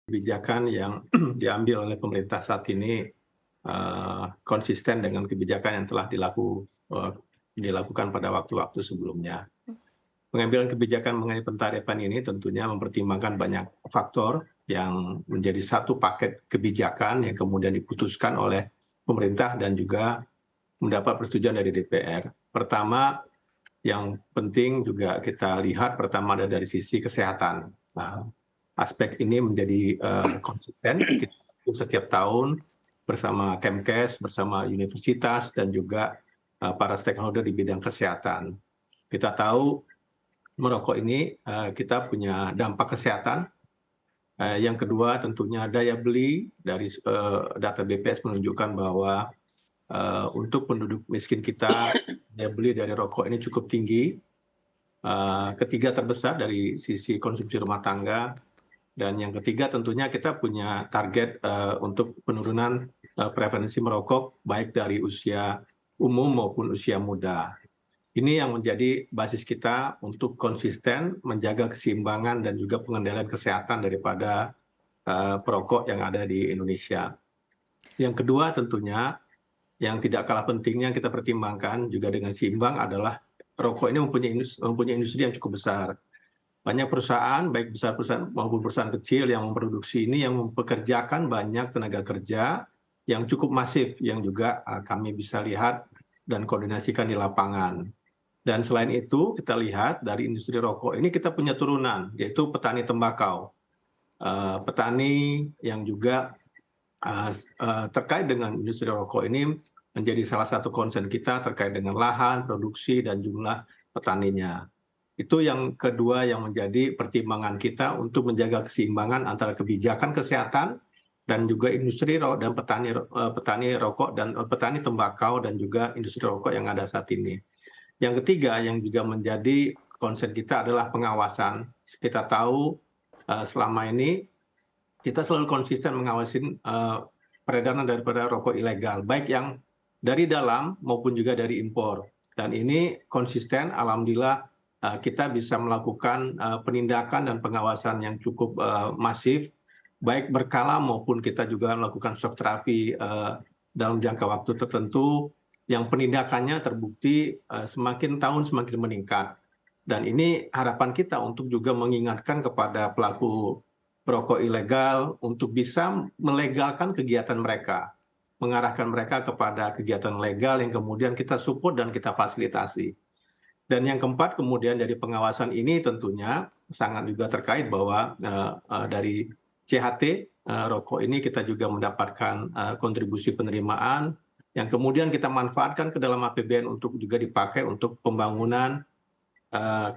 kebijakan yang diambil oleh pemerintah saat ini konsisten dengan kebijakan yang telah dilakukan pada waktu-waktu sebelumnya. Pengambilan kebijakan mengenai pentarifan ini tentunya mempertimbangkan banyak faktor yang menjadi satu paket kebijakan yang kemudian diputuskan oleh pemerintah dan juga mendapat persetujuan dari DPR. Pertama, yang penting juga kita lihat pertama ada dari sisi kesehatan. Aspek ini menjadi konsisten setiap tahun bersama Kemkes, bersama universitas dan juga para stakeholder di bidang kesehatan. Kita tahu merokok ini kita punya dampak kesehatan. Yang kedua tentunya daya beli dari data BPS menunjukkan bahwa untuk penduduk miskin kita daya beli dari rokok ini cukup tinggi. Ketiga terbesar dari sisi konsumsi rumah tangga. Dan yang ketiga tentunya kita punya target untuk penurunan prevalensi merokok baik dari usia umum maupun usia muda. Ini yang menjadi basis kita untuk konsisten menjaga keseimbangan dan juga pengendalian kesehatan daripada perokok yang ada di Indonesia. Yang kedua tentunya yang tidak kalah pentingnya kita pertimbangkan juga dengan seimbang adalah rokok ini mempunyai industri yang cukup besar. Banyak perusahaan, baik besar perusahaan maupun perusahaan kecil yang memproduksi ini yang mempekerjakan banyak tenaga kerja yang cukup masif yang juga kami bisa lihat dan koordinasikan di lapangan. Dan selain itu kita lihat dari industri rokok ini kita punya turunan yaitu petani tembakau. Petani yang juga terkait dengan industri rokok ini menjadi salah satu concern kita terkait dengan lahan, produksi, dan jumlah petaninya. Itu yang kedua yang menjadi pertimbangan kita untuk menjaga keseimbangan antara kebijakan kesehatan dan juga industri dan petani rokok dan petani tembakau dan juga industri rokok yang ada saat ini. Yang ketiga yang juga menjadi concern kita adalah pengawasan. Kita tahu selama ini kita selalu konsisten mengawasi peredaran daripada rokok ilegal, baik yang dari dalam maupun juga dari impor. Dan ini konsisten, alhamdulillah kita bisa melakukan penindakan dan pengawasan yang cukup masif, baik berkala maupun kita juga melakukan shock terapi dalam jangka waktu tertentu, yang penindakannya terbukti semakin tahun semakin meningkat. Dan ini harapan kita untuk juga mengingatkan kepada pelaku perokok ilegal untuk bisa melegalkan kegiatan mereka, mengarahkan mereka kepada kegiatan legal yang kemudian kita support dan kita fasilitasi. Dan yang keempat kemudian dari pengawasan ini tentunya sangat juga terkait bahwa dari CHT rokok ini kita juga mendapatkan kontribusi penerimaan yang kemudian kita manfaatkan ke dalam APBN untuk juga dipakai untuk pembangunan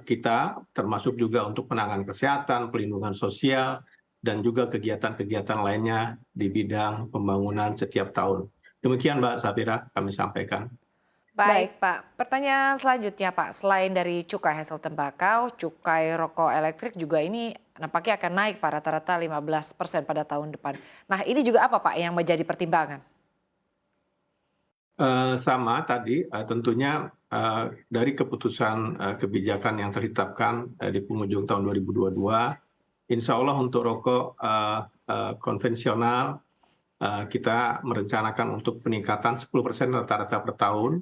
kita, termasuk juga untuk penanganan kesehatan, pelindungan sosial, dan juga kegiatan-kegiatan lainnya di bidang pembangunan setiap tahun. Demikian Mbak Safira kami sampaikan. Baik Pak, pertanyaan selanjutnya Pak, selain dari cukai hasil tembakau, cukai rokok elektrik juga ini nampaknya akan naik Pak rata-rata 15% pada tahun depan. Nah ini juga apa Pak yang menjadi pertimbangan? Sama tadi tentunya dari keputusan kebijakan yang tertetapkan di penghujung tahun 2022, insya Allah untuk rokok konvensional kita merencanakan untuk peningkatan 10% rata-rata per tahun,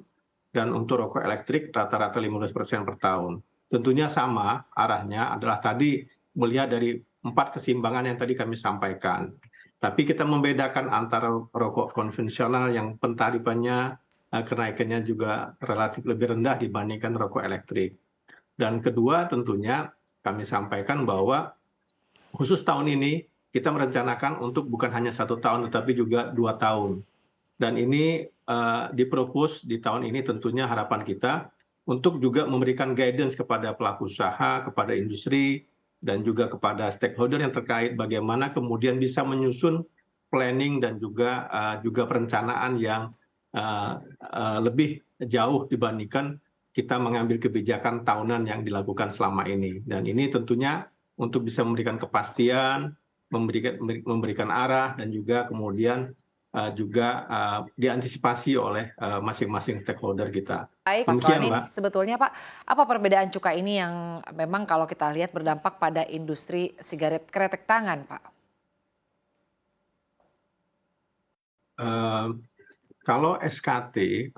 dan untuk rokok elektrik rata-rata 15% per tahun. Tentunya sama arahnya adalah tadi melihat dari 4 keseimbangan yang tadi kami sampaikan. Tapi kita membedakan antara rokok konvensional yang pentarifannya kenaikannya juga relatif lebih rendah dibandingkan rokok elektrik. Dan kedua tentunya kami sampaikan bahwa khusus tahun ini kita merencanakan untuk bukan hanya 1 tahun tetapi juga 2 tahun. Dan ini dipropos di tahun ini tentunya harapan kita untuk juga memberikan guidance kepada pelaku usaha, kepada industri, dan juga kepada stakeholder yang terkait bagaimana kemudian bisa menyusun planning dan juga perencanaan yang lebih jauh dibandingkan kita mengambil kebijakan tahunan yang dilakukan selama ini. Dan ini tentunya untuk bisa memberikan kepastian, memberikan arah, dan juga kemudian juga diantisipasi oleh masing-masing stakeholder kita. Baik Pak Demikian Sukarni, Mbak. sebetulnya Pak, apa perbedaan cukai ini yang memang kalau kita lihat berdampak pada industri sigaret kretek tangan Pak? Kalau SKT,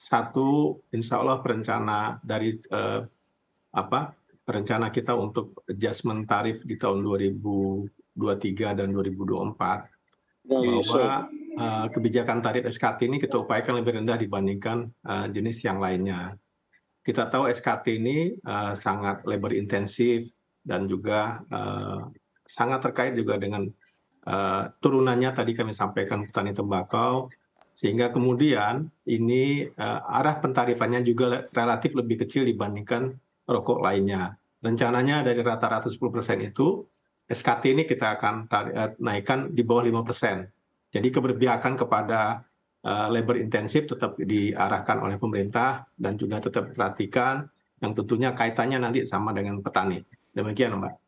satu insya Allah perencana dari rencana kita untuk adjustment tarif di tahun 2023 dan 2024 bahwa kebijakan tarif SKT ini kita upayakan lebih rendah dibandingkan jenis yang lainnya. Kita tahu SKT ini sangat labor intensif dan juga sangat terkait juga dengan turunannya tadi kami sampaikan petani tembakau, sehingga kemudian ini arah pentarifannya juga relatif lebih kecil dibandingkan rokok lainnya. Rencananya dari rata-rata 10% itu, SKT ini kita akan naikkan di bawah 5%. Jadi keberpihakan kepada labor intensif tetap diarahkan oleh pemerintah dan juga tetap diperhatikan yang tentunya kaitannya nanti sama dengan petani. Demikian, Mbak.